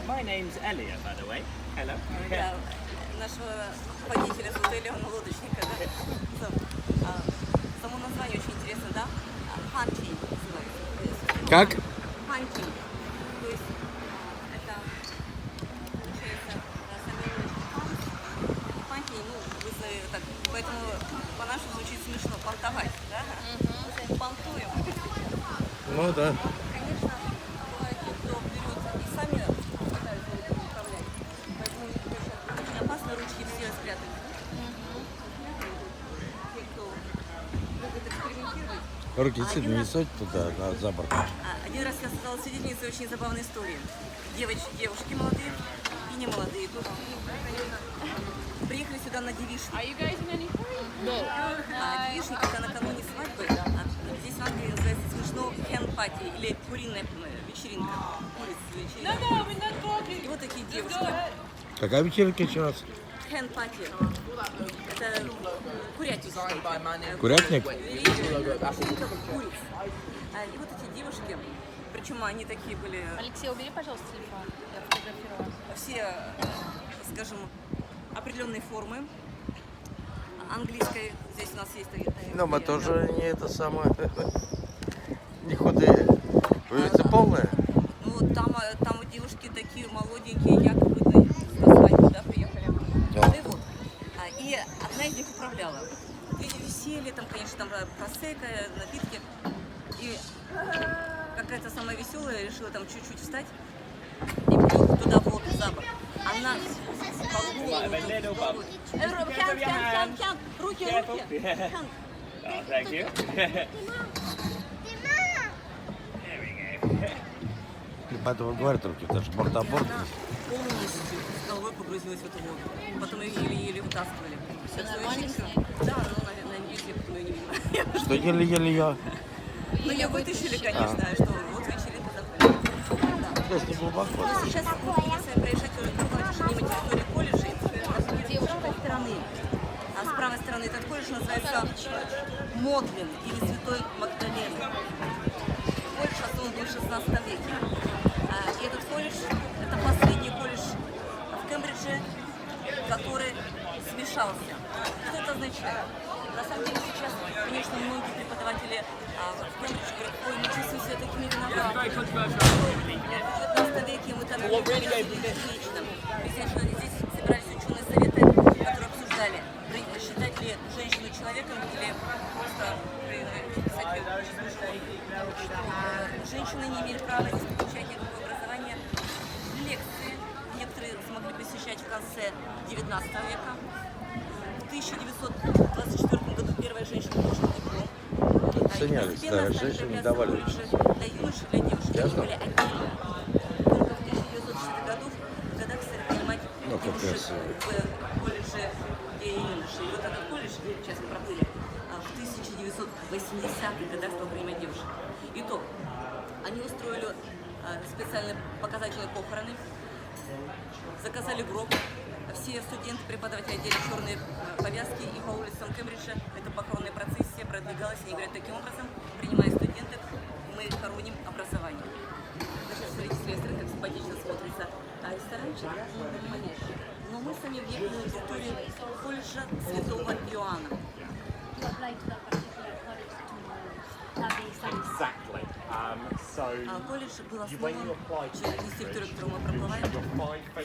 My name's Elliot, by the way. Hello. Да, нашего водителя с отелем лодочника, да? Само название очень интересно, да? Hunting называется. Как? Hunting. То есть это получается hunting, ну, вы так, поэтому по-нашему звучит смешно, понтовать, да? Мы понтуем. Ну да. Конечно, бывает те, кто берет и сами пытаются этим управлять. Поэтому очень опасно, ручки все спрятаны. Те, кто любит экспериментировать. Руки сильно не суть туда, за борт. Один раз я стала свидетельницей очень забавной истории. Девушки молодые и не молодые. Тут, приехали сюда на девичник. Девичник это накануне свадьбы. Здесь в Англии называется смешно hen-party или куриная вечеринка. И вот такие девушки. Какая вечеринка еще раз? Hen-party. Это курятник. Курятник? Вечеринка куриц. И вот эти девушки, причем они такие были... Алексей, убери, пожалуйста, телефон. Я фотографировала. Все, скажем, определенной формы. Английской. Здесь у нас есть... Но мы тоже не это самое, не худые. Вы ведь полные? Ну, там девушки такие молоденькие, якобы на свадьбу, да, приехали. Да. Ну и вот. И одна из них управляла. Веселье, там, конечно, там просека, напитки. И какая-то самая веселая решила там чуть-чуть встать и плюнуть туда в воду за борт. Она по голову... Руки, руки! Oh, thank you. Поэтому говорят руки, потому что борт аборт. Она полностью с головой погрузилась в эту воду. Потом ее еле-еле вытаскивали. Все нормально с ней? Да, ну, наверное, если потом ее не видно. Что еле-еле я? Ну, ее вытащили, конечно, что вот вечеринка закончилась. То есть не глубоко. Но сейчас, если проезжать уже мимо территории колледжа, девушка с той стороны. А с правой стороны этот колледж называется Модлин или Святой Магдалины. Колледж основан был в 16 веке. И этот колледж – это последний колледж в Кембридже, который смешался. Что это означает? На самом деле сейчас, конечно, многие преподаватели в Кембридже говорят: ой, ничего себе, такими виноваты. В 19 веке мы там лично. Здесь собирались ученые советы, которые обсуждали, считать ли женщину человеком или просто женщины не имели права здесь получать никакое образование. Лекции некоторые смогли посещать в конце 19 века. В 1924 году первая женщина получила диплом. Ценялись, да, женщине давали. Для юношей, для девушек они были отдельно. Только в 1960-х годах стали принимать девушек в колледже для юношей. И вот этот колледж, сейчас мы проплыли, в 1980-х годах стал принимать девушек. И то, они устроили специальные показательные похороны, заказали гроб. Все студенты, преподаватели одели черные повязки, и по улицам Кембриджа эта похоронная процессия продвигалась. Они говорят, таким образом, принимая студентов, мы хороним образование. Сейчас смотрите, с левой стороны, как симпатично смотрится ресторанчик. Но мы сами въехали на территорию колледжа Святого Иоанна. Exactly. So Колледж был основан через территорию, которую мы проплываем, в